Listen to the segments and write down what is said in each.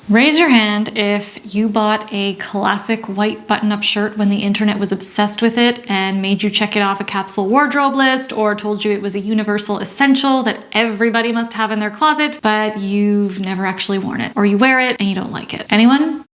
Raise your hand if you bought a classic white button-up shirt when the internet was obsessed with it and made you check it off a capsule wardrobe list, or told you it was a universal essential that everybody must have in their closet, but you've never actually worn it, or you wear it and you don't like it. Anyone?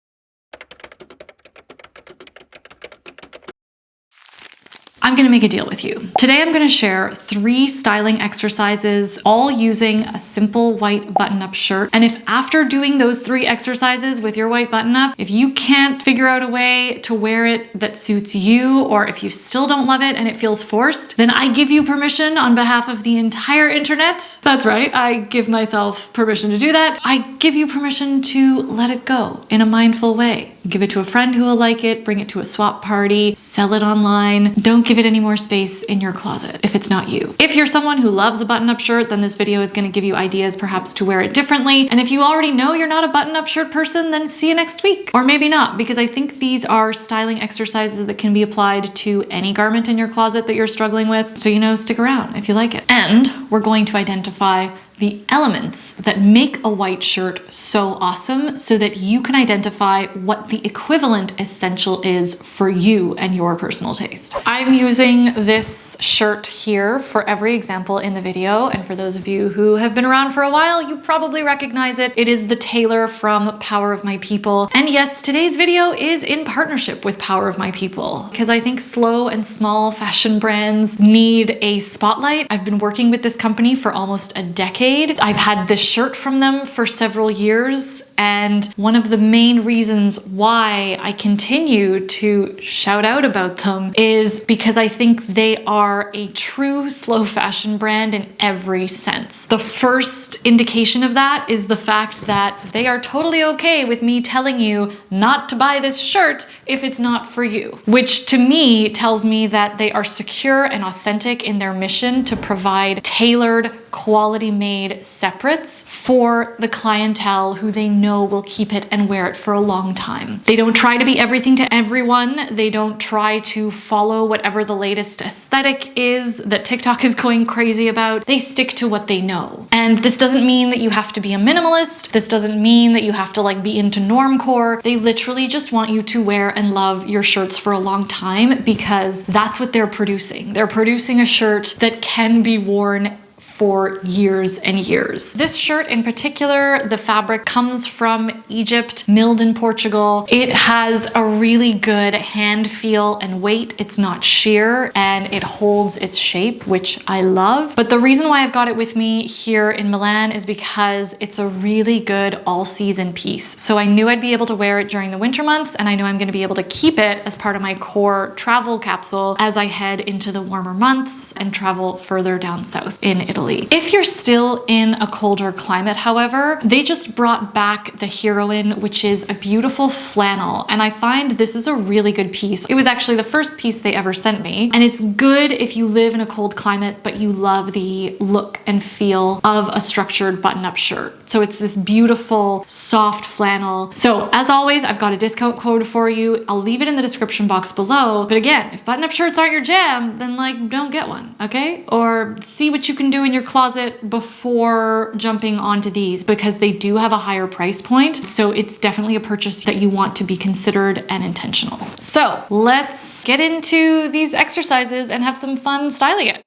I'm gonna make a deal with you. Today I'm gonna share 3 styling exercises, all using a simple white button-up shirt. And if after doing those 3 exercises with your white button-up, if you can't figure out a way to wear it that suits you, or if you still don't love it and it feels forced, then I give you permission on behalf of the entire internet. That's right, I give myself permission to do that. I give you permission to let it go in a mindful way. Give it to a friend who will like it, bring it to a swap party, sell it online. Don't give it any more space in your closet if it's not you. If you're someone who loves a button-up shirt, then this video is going to give you ideas perhaps to wear it differently. And if you already know you're not a button-up shirt person, then see you next week. Or maybe not, because I think these are styling exercises that can be applied to any garment in your closet that you're struggling with. So, stick around if you like it. And we're going to identify the elements that make a white shirt so awesome so that you can identify what the equivalent essential is for you and your personal taste. I'm using this shirt here for every example in the video, and for those of you who have been around for a while, you probably recognize it. It is the tailor from Power of My People. And yes, today's video is in partnership with Power of My People, because I think slow and small fashion brands need a spotlight. I've been working with this company for almost a decade. I've had this shirt from them for several years, and one of the main reasons why I continue to shout out about them is because I think they are a true slow fashion brand in every sense. The first indication of that is the fact that they are totally okay with me telling you not to buy this shirt if it's not for you, which to me tells me that they are secure and authentic in their mission to provide tailored, quality-made separates for the clientele who they know will keep it and wear it for a long time. They don't try to be everything to everyone. They don't try to follow whatever the latest aesthetic is that TikTok is going crazy about. They stick to what they know. And this doesn't mean that you have to be a minimalist. This doesn't mean that you have to be into normcore. They literally just want you to wear and love your shirts for a long time, because that's what they're producing. They're producing a shirt that can be worn for years and years. This shirt in particular, the fabric comes from Egypt, milled in Portugal. It has a really good hand feel and weight. It's not sheer and it holds its shape, which I love. But the reason why I've got it with me here in Milan is because it's a really good all-season piece. So I knew I'd be able to wear it during the winter months, and I know I'm going to be able to keep it as part of my core travel capsule as I head into the warmer months and travel further down south in Italy. If you're still in a colder climate, however, they just brought back the Heroine, which is a beautiful flannel, and I find this is a really good piece. It was actually the first piece they ever sent me, and it's good if you live in a cold climate but you love the look and feel of a structured button-up shirt. So it's this beautiful, soft flannel. So as always, I've got a discount code for you. I'll leave it in the description box below. But again, if button-up shirts aren't your jam, then don't get one, okay? Or see what you can do in your closet before jumping onto these, because they do have a higher price point. So it's definitely a purchase that you want to be considered and intentional. So let's get into these exercises and have some fun styling it.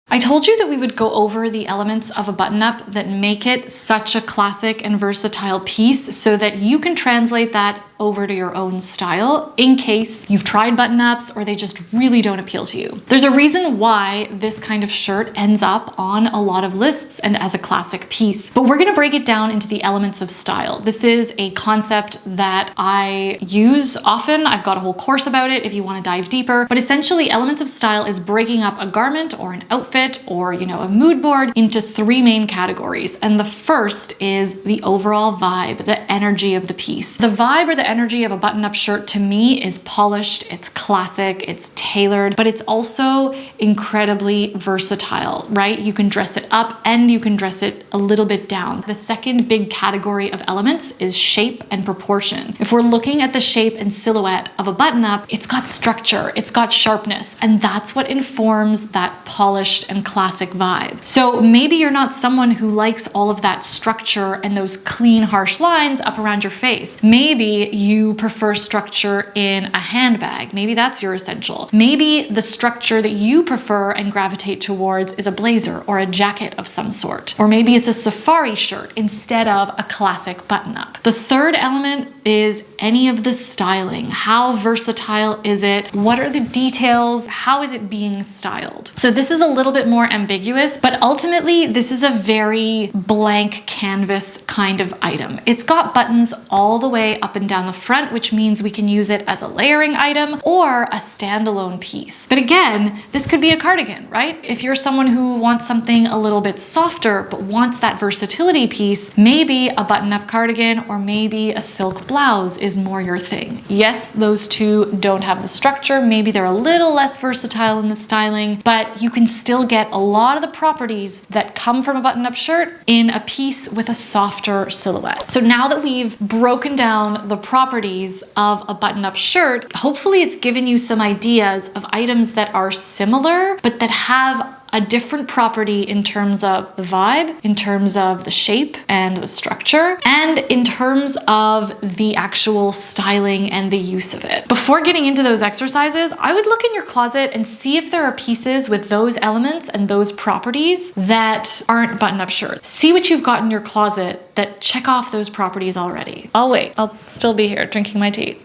I told you that we would go over the elements of a button-up that make it such a classic and versatile piece so that you can translate that over to your own style in case you've tried button-ups or they just really don't appeal to you. There's a reason why this kind of shirt ends up on a lot of lists and as a classic piece, but we're gonna break it down into the elements of style. This is a concept that I use often. I've got a whole course about it if you wanna dive deeper, but essentially elements of style is breaking up a garment or an outfit or a mood board into 3 main categories. And the first is the overall vibe, the energy of the piece. The vibe or the energy of a button-up shirt to me is polished, it's classic, it's tailored, but it's also incredibly versatile, right? You can dress it up and you can dress it a little bit down. The second big category of elements is shape and proportion. If we're looking at the shape and silhouette of a button-up, it's got structure, it's got sharpness, and that's what informs that polished and and classic vibe. So maybe you're not someone who likes all of that structure and those clean, harsh lines up around your face. Maybe you prefer structure in a handbag. Maybe that's your essential. Maybe the structure that you prefer and gravitate towards is a blazer or a jacket of some sort. Or maybe it's a safari shirt instead of a classic button-up. The third element is any of the styling. How versatile is it? What are the details? How is it being styled? So this is a little bit more ambiguous, but ultimately this is a very blank canvas kind of item. It's got buttons all the way up and down the front, which means we can use it as a layering item or a standalone piece. But again, this could be a cardigan, right? If you're someone who wants something a little bit softer but wants that versatility piece, maybe a button-up cardigan or maybe a silk blouse is more your thing. Yes, those two don't have the structure. Maybe they're a little less versatile in the styling, but you can still get a lot of the properties that come from a button-up shirt in a piece with a softer silhouette. So now that we've broken down the properties of a button-up shirt, hopefully it's given you some ideas of items that are similar, but that have a different property in terms of the vibe, in terms of the shape and the structure, and in terms of the actual styling and the use of it. Before getting into those exercises, I would look in your closet and see if there are pieces with those elements and those properties that aren't button-up shirts. See what you've got in your closet that check off those properties already. I'll wait. I'll still be here drinking my tea.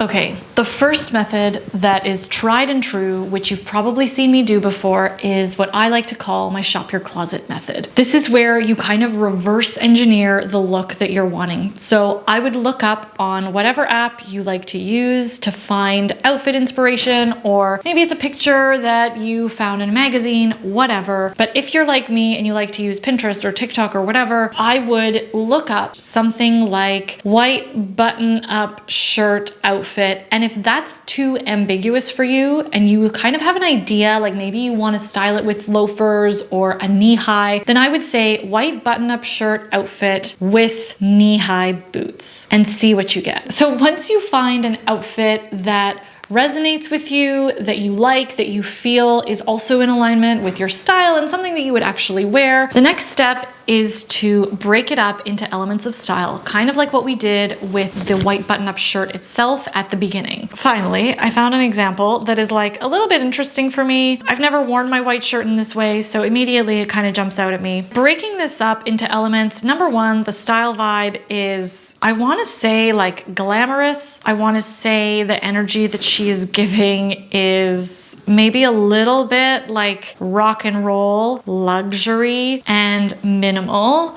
Okay, the first method that is tried and true, which you've probably seen me do before, is what I like to call my shop your closet method. This is where you kind of reverse engineer the look that you're wanting. So I would look up on whatever app you like to use to find outfit inspiration, or maybe it's a picture that you found in a magazine, whatever. But if you're like me and you like to use Pinterest or TikTok or whatever, I would look up something like white button-up shirt outfit. And if that's too ambiguous for you and you kind of have an idea, like maybe you want to style it with loafers or a knee-high, then I would say white button-up shirt outfit with knee-high boots and see what you get. So once you find an outfit that resonates with you, that you like, that you feel is also in alignment with your style and something that you would actually wear, the next step is to break it up into elements of style, kind of like what we did with the white button-up shirt itself at the beginning. Finally, I found an example that is like a little bit interesting for me. I've never worn my white shirt in this way, so immediately it kind of jumps out at me. Breaking this up into elements, number one, the style vibe is, I want to say like glamorous. I want to say the energy that she is giving is maybe a little bit like rock and roll, luxury, and minimal.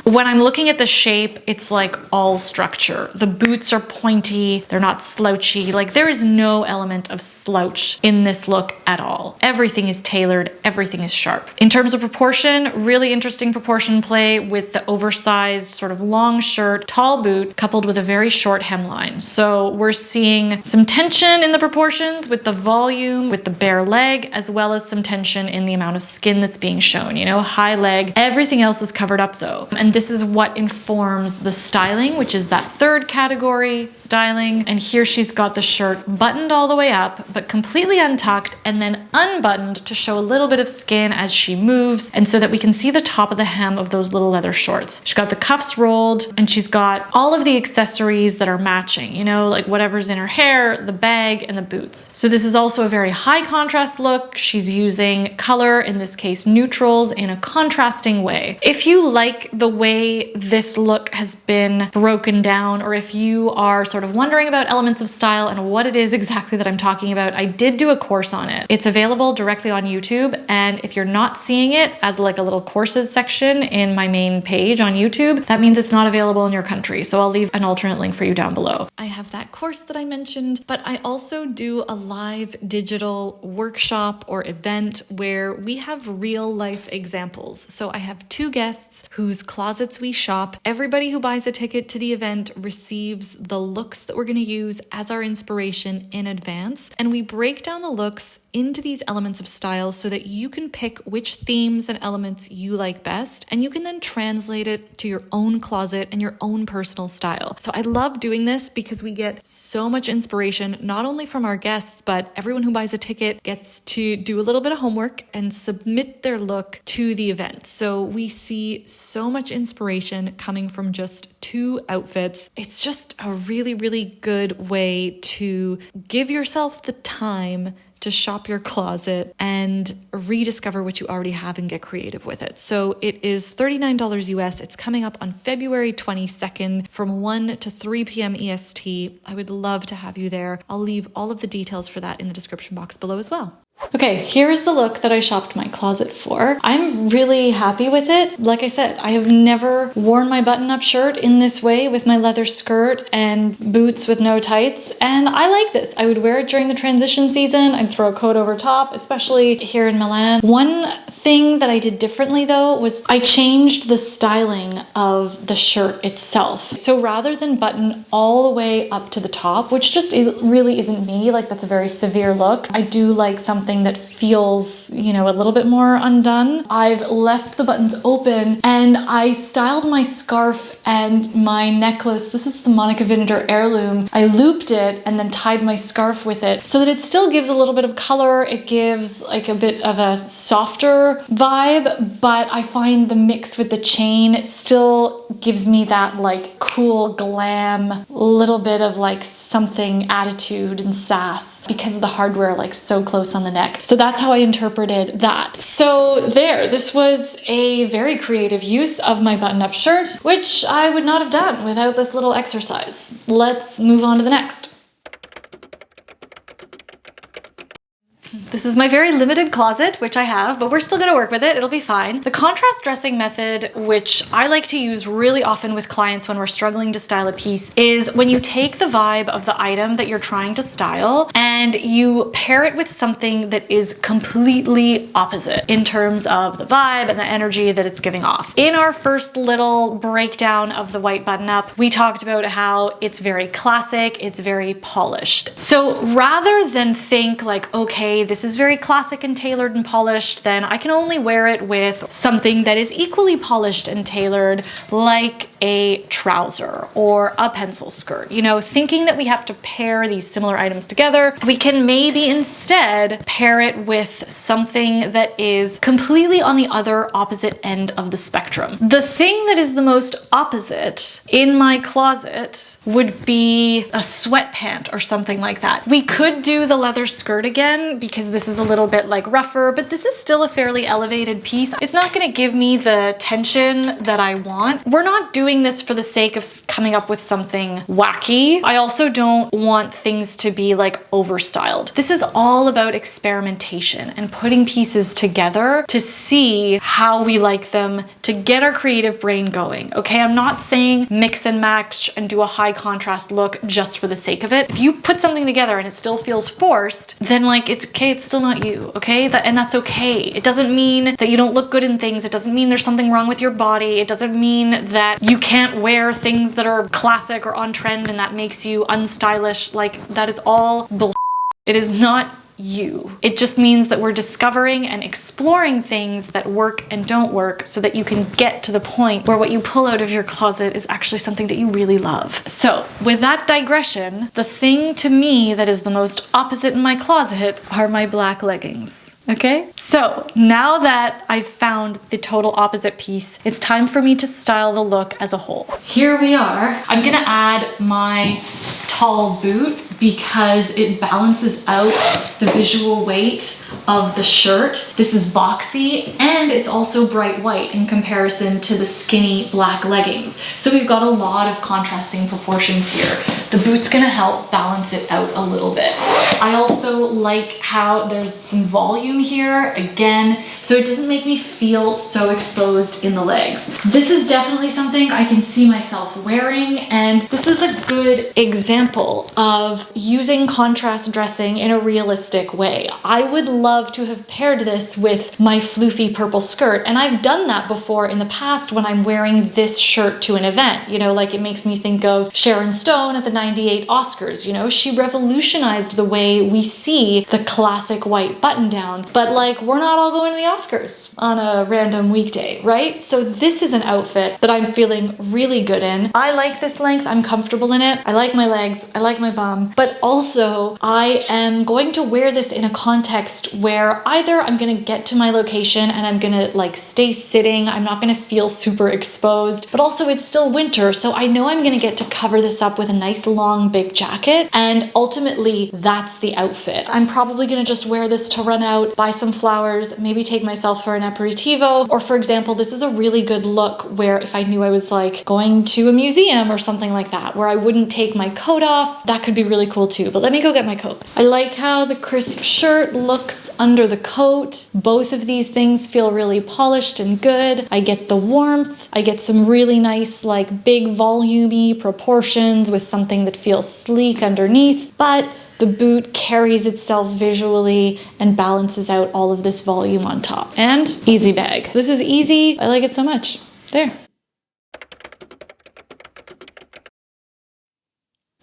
When I'm looking at the shape, it's like all structure. The boots are pointy, they're not slouchy. Like there is no element of slouch in this look at all. Everything is tailored, everything is sharp. In terms of proportion, really interesting proportion play with the oversized sort of long shirt, tall boot, coupled with a very short hemline. So we're seeing some tension in the proportions with the volume, with the bare leg, as well as some tension in the amount of skin that's being shown, you know, high leg. Everything else is covered up though. And this is what informs the styling, which is that third category, styling. And here she's got the shirt buttoned all the way up, but completely untucked and then unbuttoned to show a little bit of skin as she moves. And so that we can see the top of the hem of those little leather shorts. She's got the cuffs rolled and she's got all of the accessories that are matching, you know, like whatever's in her hair, the bag, and the boots. So this is also a very high contrast look. She's using color, in this case, neutrals, in a contrasting way. If you like the way this look has been broken down, or if you are sort of wondering about elements of style and what it is exactly that I'm talking about, I did do a course on it. It's available directly on YouTube, and if you're not seeing it as like a little courses section in my main page on YouTube, that means it's not available in your country. So I'll leave an alternate link for you down below. I have that course that I mentioned, but I also do a live digital workshop or event where we have real life examples. So I have two guests whose closets we shop. Everybody who buys a ticket to the event receives the looks that we're going to use as our inspiration in advance. And we break down the looks into these elements of style so that you can pick which themes and elements you like best. And you can then translate it to your own closet and your own personal style. So I love doing this because we get so much inspiration, not only from our guests, but everyone who buys a ticket gets to do a little bit of homework and submit their look to the event. So we see so much inspiration coming from just 2 outfits. It's just a really, really good way to give yourself the time to shop your closet and rediscover what you already have and get creative with it. So it is $39 US. It's coming up on February 22nd from 1 to 3 p.m. EST. I would love to have you there. I'll leave all of the details for that in the description box below as well. Okay, here's the look that I shopped my closet for. I'm really happy with it. Like I said, I have never worn my button-up shirt in this way with my leather skirt and boots with no tights, and I like this. I would wear it during the transition season. I'd throw a coat over top, especially here in Milan. One thing that I did differently though was I changed the styling of the shirt itself. So rather than button all the way up to the top, which just really isn't me, like that's a very severe look, I do like something that feels, you know, a little bit more undone. I've left the buttons open and I styled my scarf and my necklace. This is the Monica Vinader heirloom. I looped it and then tied my scarf with it so that it still gives a little bit of color. It gives like a bit of a softer vibe, but I find the mix with the chain still gives me that like cool glam, little bit of like something attitude and sass because of the hardware like so close on the neck. So that's how I interpreted that. So this was a very creative use of my button-up shirt, which I would not have done without this little exercise. Let's move on to the next. This is my very limited closet, which I have, but we're still gonna work with it. It'll be fine. The contrast dressing method, which I like to use really often with clients when we're struggling to style a piece, is when you take the vibe of the item that you're trying to style and you pair it with something that is completely opposite in terms of the vibe and the energy that it's giving off. In our first little breakdown of the white button-up, we talked about how it's very classic, it's very polished. So rather than think like, okay, this is very classic and tailored and polished, then I can only wear it with something that is equally polished and tailored, like a trouser or a pencil skirt. You know, thinking that we have to pair these similar items together, we can maybe instead pair it with something that is completely on the other opposite end of the spectrum. The thing that is the most opposite in my closet would be a sweatpant or something like that. We could do the leather skirt again because this is a little bit like rougher, but this is still a fairly elevated piece. It's not gonna give me the tension that I want. We're not doing this for the sake of coming up with something wacky. I also don't want things to be like overstyled. This is all about experimentation and putting pieces together to see how we like them, to get our creative brain going. Okay, I'm not saying mix and match and do a high contrast look just for the sake of it. If you put something together and it still feels forced, then like it's okay, it's still not you, okay? And that's okay. It doesn't mean that you don't look good in things. It doesn't mean there's something wrong with your body. It doesn't mean that you can't wear things that are classic or on trend and that makes you unstylish. Like, that is all bull. It is not you. It just means that we're discovering and exploring things that work and don't work so that you can get to the point where what you pull out of your closet is actually something that you really love. So with that digression, the thing to me that is the most opposite in my closet are my black leggings. Okay, so now that I've found the total opposite piece, it's time for me to style the look as a whole. Here we are. I'm gonna add my tall boot because it balances out the visual weight of the shirt. This is boxy and it's also bright white in comparison to the skinny black leggings. So we've got a lot of contrasting proportions here. The boot's gonna help balance it out a little bit. I also like how there's some volume here, again, so it doesn't make me feel so exposed in the legs. This is definitely something I can see myself wearing, and this is a good example of using contrast dressing in a realistic way. I would love to have paired this with my floofy purple skirt, and I've done that before in the past when I'm wearing this shirt to an event. You know, like it makes me think of Sharon Stone at the '98 Oscars. You know, she revolutionized the way we see the classic white button down, but like we're not all going to the Oscars on a random weekday, right? So this is an outfit that I'm feeling really good in. I like this length, I'm comfortable in it. I like my legs, I like my bum, but also I am going to wear this in a context where either I'm gonna get to my location and I'm gonna like stay sitting, I'm not gonna feel super exposed, but also it's still winter, so I know I'm gonna get to cover this up with a nice long big jacket, and ultimately that's the outfit. I'm probably gonna just wear this to run out, buy some flowers, maybe take myself for an aperitivo, or for example, this is a really good look where if I knew I was like going to a museum or something like that, where I wouldn't take my coat off, that could be really cool too. But let me go get my coat. I like how the crisp shirt looks under the coat. Both of these things feel really polished and good. I get the warmth. I get some really nice like big volumey proportions with something that feels sleek underneath, but the boot carries itself visually and balances out all of this volume on top. And easy bag. This is easy. I like it so much. There.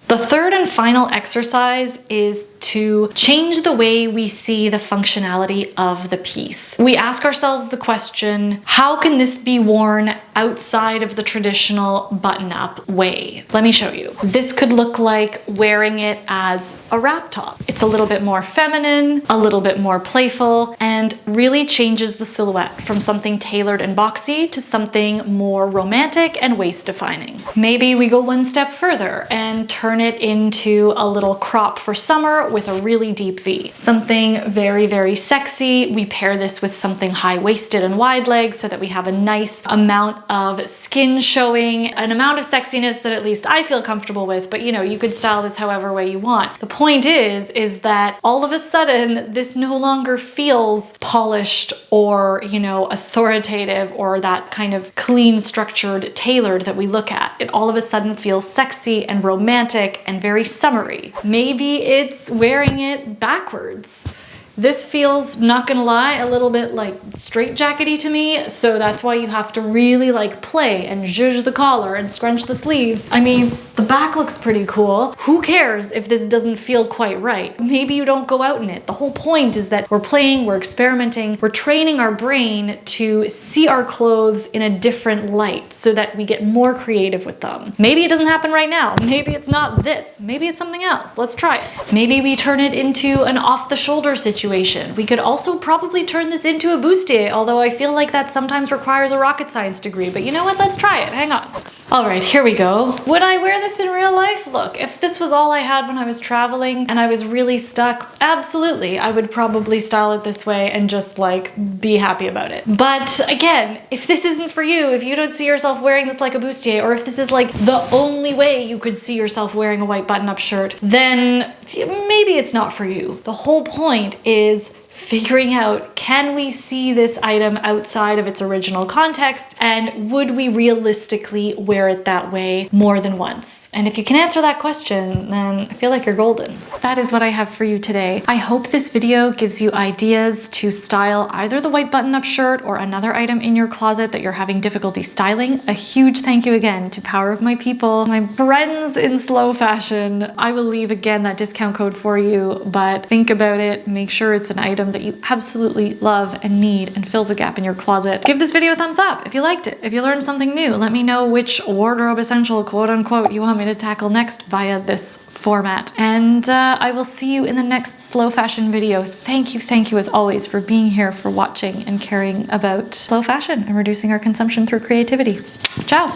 The third and final exercise is to change the way we see the functionality of the piece. We ask ourselves the question, how can this be worn outside of the traditional button-up way? Let me show you. This could look like wearing it as a wrap top. It's a little bit more feminine, a little bit more playful, and really changes the silhouette from something tailored and boxy to something more romantic and waist-defining. Maybe we go one step further and turn it into a little crop for summer with a really deep V. Something very, very sexy. We pair this with something high-waisted and wide legs so that we have a nice amount of skin showing, an amount of sexiness that at least I feel comfortable with, but you know, you could style this however way you want. The point is that all of a sudden, this no longer feels polished or, you know, authoritative or that kind of clean, structured, tailored that we look at. It all of a sudden feels sexy and romantic and very summery. Maybe it's wearing it backwards. This feels, not gonna lie, a little bit like straitjackety to me, so that's why you have to really like play and zhuzh the collar and scrunch the sleeves. I mean, the back looks pretty cool. Who cares if this doesn't feel quite right? Maybe you don't go out in it. The whole point is that we're playing, we're experimenting, we're training our brain to see our clothes in a different light so that we get more creative with them. Maybe it doesn't happen right now. Maybe it's not this. Maybe it's something else. Let's try it. Maybe we turn it into an off-the-shoulder situation. We could also probably turn this into a bustier, although I feel like that sometimes requires a rocket science degree, but you know what? Let's try it. Hang on. All right, here we go. Would I wear this in real life? Look, if this was all I had when I was traveling and I was really stuck, absolutely, I would probably style it this way and just like be happy about it. But again, if this isn't for you, if you don't see yourself wearing this like a bustier, or if this is like the only way you could see yourself wearing a white button-up shirt, then maybe it's not for you. The whole point is figuring out, can we see this item outside of its original context, and would we realistically wear it that way more than once? And if you can answer that question, then I feel like you're golden. That is what I have for you today. I hope this video gives you ideas to style either the white button-up shirt or another item in your closet that you're having difficulty styling. A huge thank you again to Power of My People, my friends in slow fashion. I will leave again that discount code for you, but think about it, make sure it's an item that you absolutely love and need and fills a gap in your closet. Give this video a thumbs up if you liked it. If you learned something new, let me know which wardrobe essential, quote unquote, you want me to tackle next via this format. And I will see you in the next slow fashion video. Thank you as always for being here, for watching and caring about slow fashion and reducing our consumption through creativity. Ciao.